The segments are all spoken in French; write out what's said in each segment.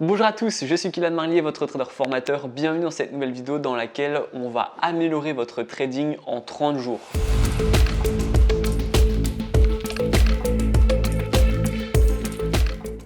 Bonjour à tous, je suis Kylian Marlier, votre trader formateur. Bienvenue dans cette nouvelle vidéo dans laquelle on va améliorer votre trading en 30 jours.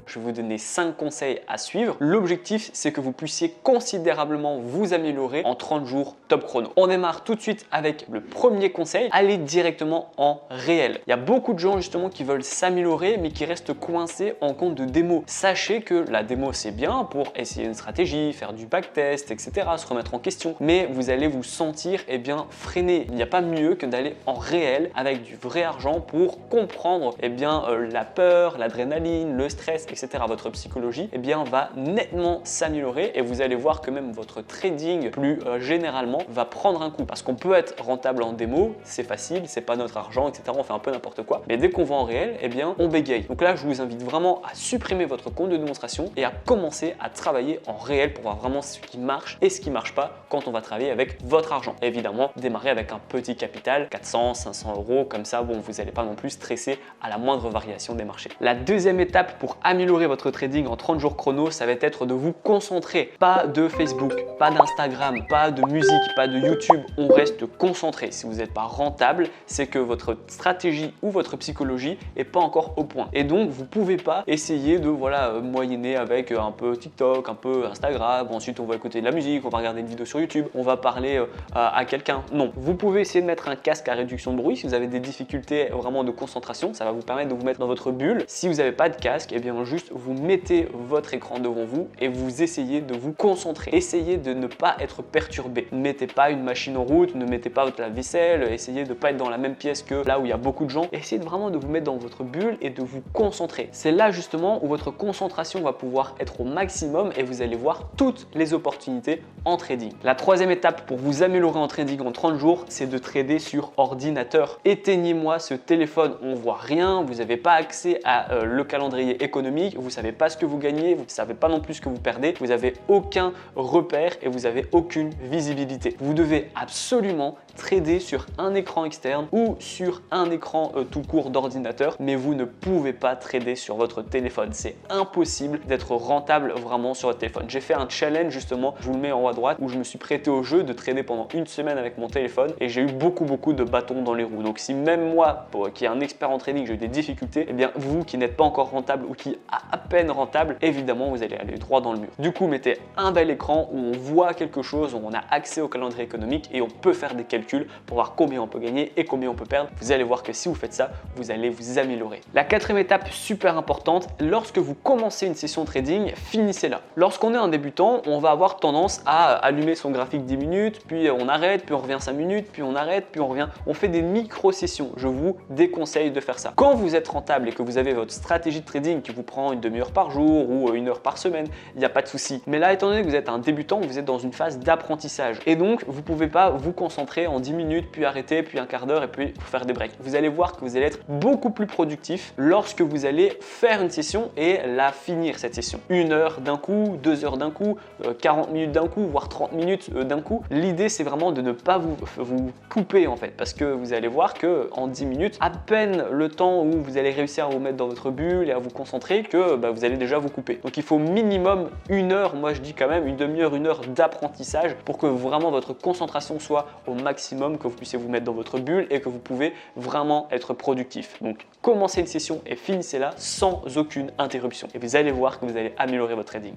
Je vais vous donner 5 conseils à suivre. L'objectif, c'est que vous puissiez considérablement vous améliorer en 30 jours top chrono. On démarre tout de suite avec le premier conseil, allez directement en réel. Il y a beaucoup de gens justement qui veulent s'améliorer mais qui restent coincés en compte de démo. Sachez que la démo, c'est bien pour essayer une stratégie, faire du backtest, etc., se remettre en question. Mais vous allez vous sentir freiné. Il n'y a pas mieux que d'aller en réel avec du vrai argent pour comprendre la peur, l'adrénaline, le stress, etc. Votre psychologie va nettement s'améliorer et vous allez voir que même votre trading plus généralement va prendre un coup parce qu'on peut être rentable en démo, c'est facile, c'est pas notre argent, etc. On fait un peu n'importe quoi, mais dès qu'on va en réel, on bégaye. Donc là, je vous invite vraiment à supprimer votre compte de démonstration et à commencer à travailler en réel pour voir vraiment ce qui marche et ce qui marche pas quand on va travailler avec votre argent. Et évidemment, démarrer avec un petit capital, 400, 500 euros, comme ça, bon, vous n'allez pas non plus stresser à la moindre variation des marchés. La deuxième étape pour améliorer votre trading en 30 jours chrono, ça va être de vous concentrer. Pas de Facebook, pas d'Instagram, pas de musique, pas de YouTube. On reste concentré. Si vous n'êtes pas rentable, c'est que votre stratégie ou votre psychologie n'est pas encore au point. Et donc, vous ne pouvez pas essayer de moyenner avec un peu TikTok, un peu Instagram. Ensuite, on va écouter de la musique, on va regarder une vidéo sur YouTube, on va parler à quelqu'un. Non, vous pouvez essayer de mettre un casque à réduction de bruit si vous avez des difficultés vraiment de concentration. Ça va vous permettre de vous mettre dans votre bulle. Si vous n'avez pas de casque, juste vous mettez votre écran devant vous et vous essayez de vous concentrer. Essayez de ne pas être perturbé. Ne mettez pas une machine en route, ne mettez pas votre lave-vaisselle, essayez de ne pas être dans la même pièce que là où il y a beaucoup de gens. Essayez vraiment de vous mettre dans votre bulle et de vous concentrer. C'est là justement où votre concentration va pouvoir être au maximum et vous allez voir toutes les opportunités en trading. La troisième étape pour vous améliorer en trading en 30 jours, c'est de trader sur ordinateur. Éteignez-moi ce téléphone, on voit rien, vous n'avez pas accès à le calendrier économique, vous ne savez pas ce que vous gagnez, vous ne savez pas non plus ce que vous perdez, vous n'avez aucun repère et vous n'avez aucune visibilité. Vous devez absolument trader sur un écran externe ou sur un écran tout court d'ordinateur, mais vous ne pouvez pas trader sur votre téléphone. C'est impossible d'être rentable vraiment sur votre téléphone. J'ai fait un challenge justement, je vous le mets en haut à droite, où je me suis prêté au jeu de trader pendant une semaine avec mon téléphone et j'ai eu beaucoup de bâtons dans les roues. Donc si même moi, qui est un expert en trading, j'ai eu des difficultés, vous qui n'êtes pas encore rentable ou qui à peine rentable, évidemment vous allez aller droit dans le mur. Du coup, mettez un bel écran où on voit quelque chose, où on a accès au calendrier économique et on peut faire des calculs pour voir combien on peut gagner et combien on peut perdre. Vous allez voir que si vous faites ça, vous allez vous améliorer. La quatrième étape super importante, lorsque vous commencez une session trading, finissez-la. Lorsqu'on est un débutant, on va avoir tendance à allumer son graphique 10 minutes, puis on arrête, puis on revient 5 minutes, puis on arrête, puis on revient. On fait des micro-sessions. Je vous déconseille de faire ça. Quand vous êtes rentable et que vous avez votre stratégie de trading qui vous prend une demi-heure par jour ou une heure par semaine, il n'y a pas de souci. Mais là, étant donné que vous êtes un débutant, vous êtes dans une phase d'apprentissage et donc vous ne pouvez pas vous concentrer en 10 minutes, puis arrêter, puis un quart d'heure et puis faire des breaks. Vous allez voir que vous allez être beaucoup plus productif lorsque vous allez faire une session et la finir cette session. 1 heure d'un coup, 2 heures d'un coup, 40 minutes d'un coup, voire 30 minutes d'un coup. L'idée, c'est vraiment de ne pas vous couper en fait, parce que vous allez voir que en 10 minutes, à peine le temps où vous allez réussir à vous mettre dans votre bulle et à vous concentrer que vous allez déjà vous couper. Donc il faut minimum 1 heure, moi je dis quand même une demi-heure, 1 heure d'apprentissage pour que vraiment votre concentration soit au maximum, que vous puissiez vous mettre dans votre bulle et que vous pouvez vraiment être productif. Donc commencez une session et finissez-la sans aucune interruption et vous allez voir que vous allez améliorer votre trading.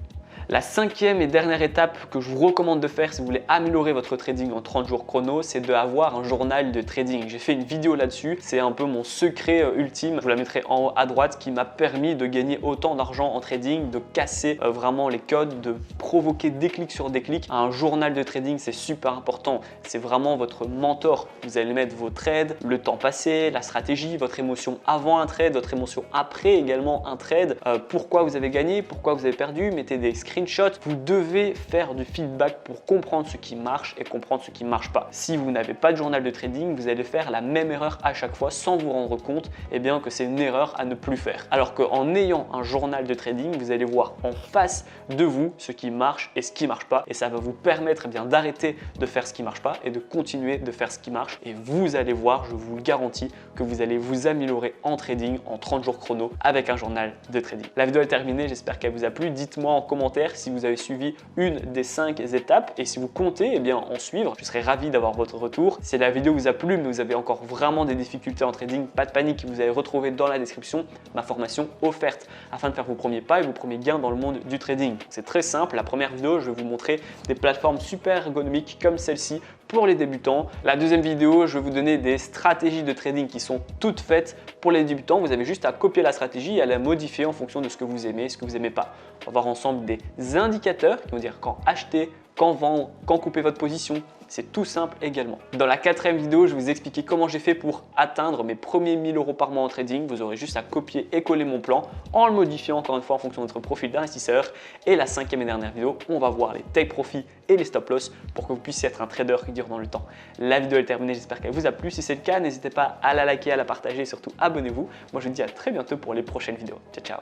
La cinquième et dernière étape que je vous recommande de faire si vous voulez améliorer votre trading en 30 jours chrono, c'est d'avoir un journal de trading. J'ai fait une vidéo là-dessus, c'est un peu mon secret ultime, je vous la mettrai en haut à droite, qui m'a permis de gagner autant d'argent en trading, de casser vraiment les codes, de provoquer déclic sur déclic. Un journal de trading, c'est super important, c'est vraiment votre mentor. Vous allez mettre vos trades, le temps passé, la stratégie, votre émotion avant un trade, votre émotion après également un trade, pourquoi vous avez gagné, pourquoi vous avez perdu, mettez des screenshots. Vous devez faire du feedback pour comprendre ce qui marche et comprendre ce qui ne marche pas. Si vous n'avez pas de journal de trading, vous allez faire la même erreur à chaque fois sans vous rendre compte que c'est une erreur à ne plus faire. Alors qu'en ayant un journal de trading, vous allez voir en face de vous ce qui marche et ce qui ne marche pas et ça va vous permettre d'arrêter de faire ce qui ne marche pas et de continuer de faire ce qui marche et vous allez voir, je vous le garantis, que vous allez vous améliorer en trading en 30 jours chrono avec un journal de trading. La vidéo est terminée, j'espère qu'elle vous a plu. Dites-moi en commentaire commentaire si vous avez suivi une des 5 étapes et si vous comptez en suivre. Je serais ravi d'avoir votre retour. Si la vidéo vous a plu mais vous avez encore vraiment des difficultés en trading, pas de panique, vous allez retrouver dans la description ma formation offerte afin de faire vos premiers pas et vos premiers gains dans le monde du trading. C'est très simple. La première vidéo, je vais vous montrer des plateformes super ergonomiques comme celle-ci pour les débutants. La deuxième vidéo, je vais vous donner des stratégies de trading qui sont toutes faites pour les débutants. Vous avez juste à copier la stratégie et à la modifier en fonction de ce que vous aimez, ce que vous n'aimez pas. On va voir ensemble des indicateurs qui vont dire quand acheter, quand vendre, quand couper votre position. C'est tout simple également. Dans la quatrième vidéo, je vais vous expliquer comment j'ai fait pour atteindre mes premiers 1000 € par mois en trading. Vous aurez juste à copier et coller mon plan en le modifiant encore une fois en fonction de votre profil d'investisseur. Et la cinquième et dernière vidéo, on va voir les take profit et les stop loss pour que vous puissiez être un trader qui dure dans le temps. La vidéo est terminée, j'espère qu'elle vous a plu. Si c'est le cas, n'hésitez pas à la liker, à la partager et surtout abonnez-vous. Moi je vous dis à très bientôt pour les prochaines vidéos. Ciao ciao.